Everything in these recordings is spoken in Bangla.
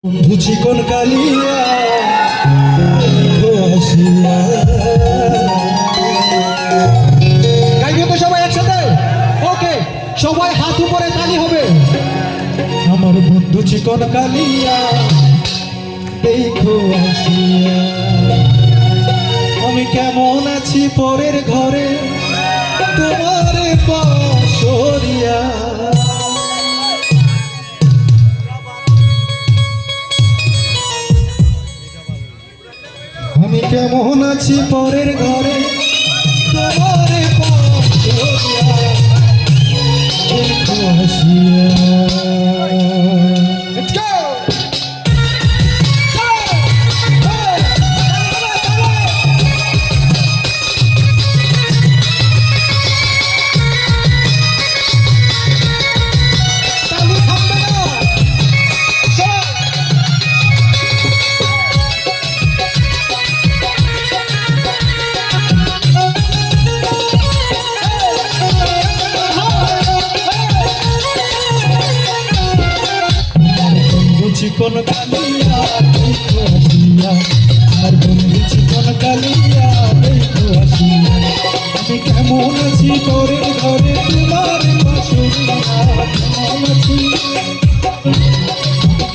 বন্ধু চিকন কালিয়া গাইবে তো সবাই একসাথে। ওকে, সবাই হাত উপরে তালি হবে। আমার বন্ধু চিকন কালিয়া দেখো আসিয়া, আমি কেমন আছি পরের ঘরে তোমার পাশরিয়া। আমি কেমন আছি পরের ঘরে তোমার পাশরিয়া দেখো আসিয়া। চিকন কালিয়া দেখো আসিয়া, আমার বন্ধু চিকন কালিয়া দেখো আসিয়া, আমি কেমন আছি পরের ঘরে তোমার পাশরিয়া।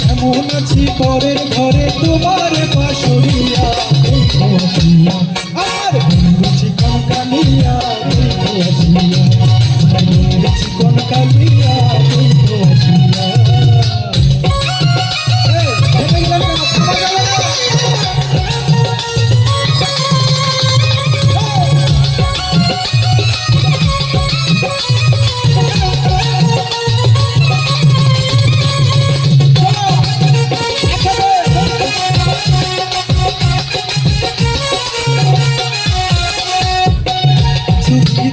কেমন আছি পরের ঘরে তোমার পাশরিয়া দেখো আসিয়া, আমার বন্ধু চিকন কালিয়া দেখো আসিয়া, আমার বন্ধু চিকন কালিয়া দেখো আসিয়া।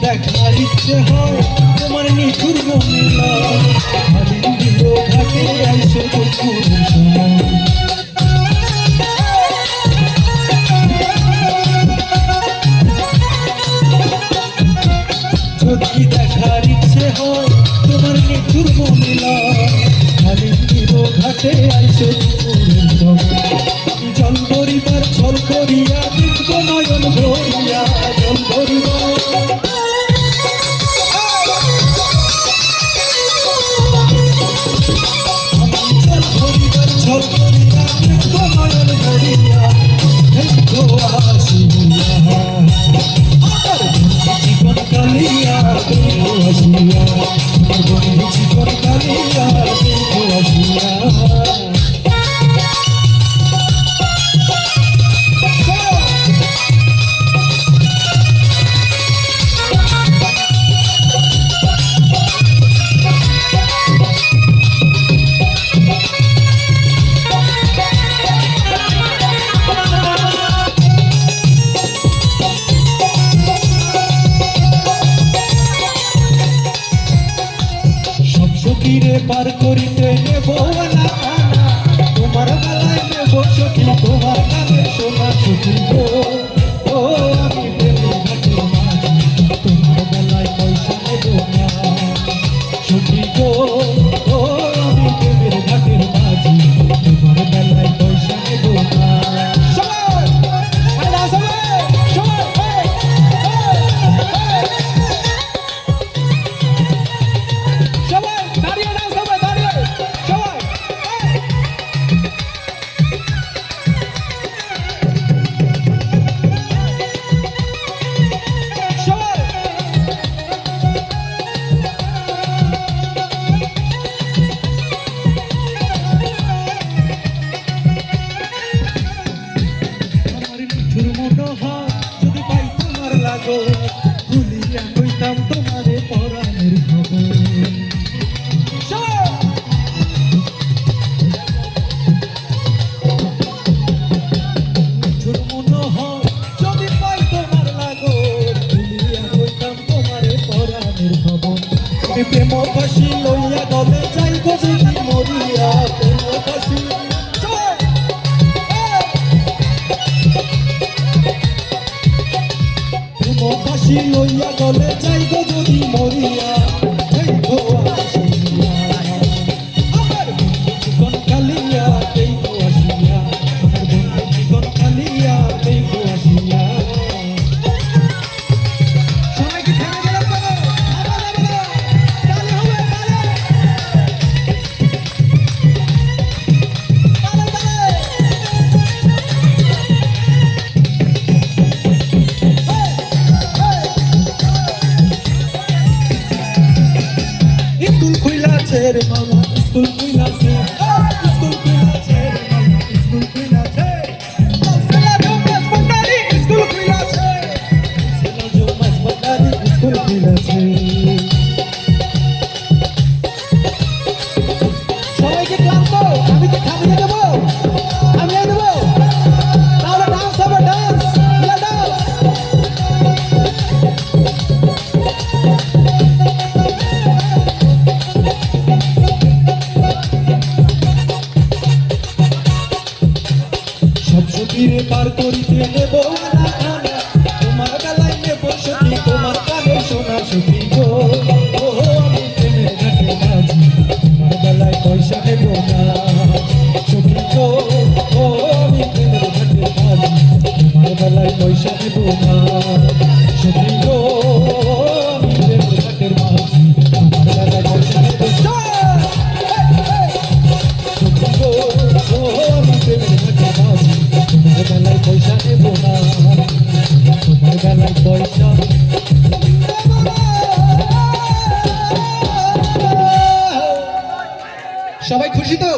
দেখার ইচ্ছে হয় তোমার নিঠুর মহিলা, দিল ঘাটে আইসো দুপুর সময়। যদি দেখার ইচ্ছে হয় তোমার নিঠুর মহিলা, দিল ঘাটে আইসো দুপুর সময়। আমি জল করিবার ছল করিয়া দেখব নয়ন ভরিয়া, জল করিবার চিকন কালিয়া দেখো আসিয়া, আমার বন্ধু চিকন কালিয়া দেখো আসিয়া। সখীরে পার করিতে নেব না তোমার বেলায় নেব সখী, তোমার কানে সোনা সখী গো। ও আমি প্রেমের ঘাটের মাঝি, তোমার বেলায় পয়সা নেব না সখী গো। ও আমি প্রেমের ঘাটের মাঝি, তোমার বেলায় পয়সা নেব না। যদি পাই তোমার লাগো ভুলিয়া কইতাম তোমারে পরাণের খবর। যদি পাই তোমার লাগো ভুলিয়া কইতাম তোমারে পরাণের খবর। আমি প্রেম ফাঁসি লইয়া গলে যাইব যদি মরিয়া, প্রেম ফাঁসি ফাঁসি লইয়া গলে যাইব যদি মরিয়া দেখো আসিয়া, আমার চিকন কালিয়া দেখো সব সখীরে পার করিতে নেব না আনা তোমার বেলায় নেব সখী তোমার কানে শোনা সখী গো ও আমি প্রেমের ঘাটে মাঝি তোমার বেলায় পয়সা নেব না সখী গো ও আমি প্রেমের ঘাটে মাঝি তোমার বেলায় পয়সা নেব না সখী গো আমি প্রেমের ঘাটের মাঝি তোমার বেলায় পয়সা নেব না সখী গো ও আমি প্রেমের ঘাটে মাঝি তোমার বেলায় পয়সা নেব না তোমার বেলায় পয়সা সবাই খুশি তো?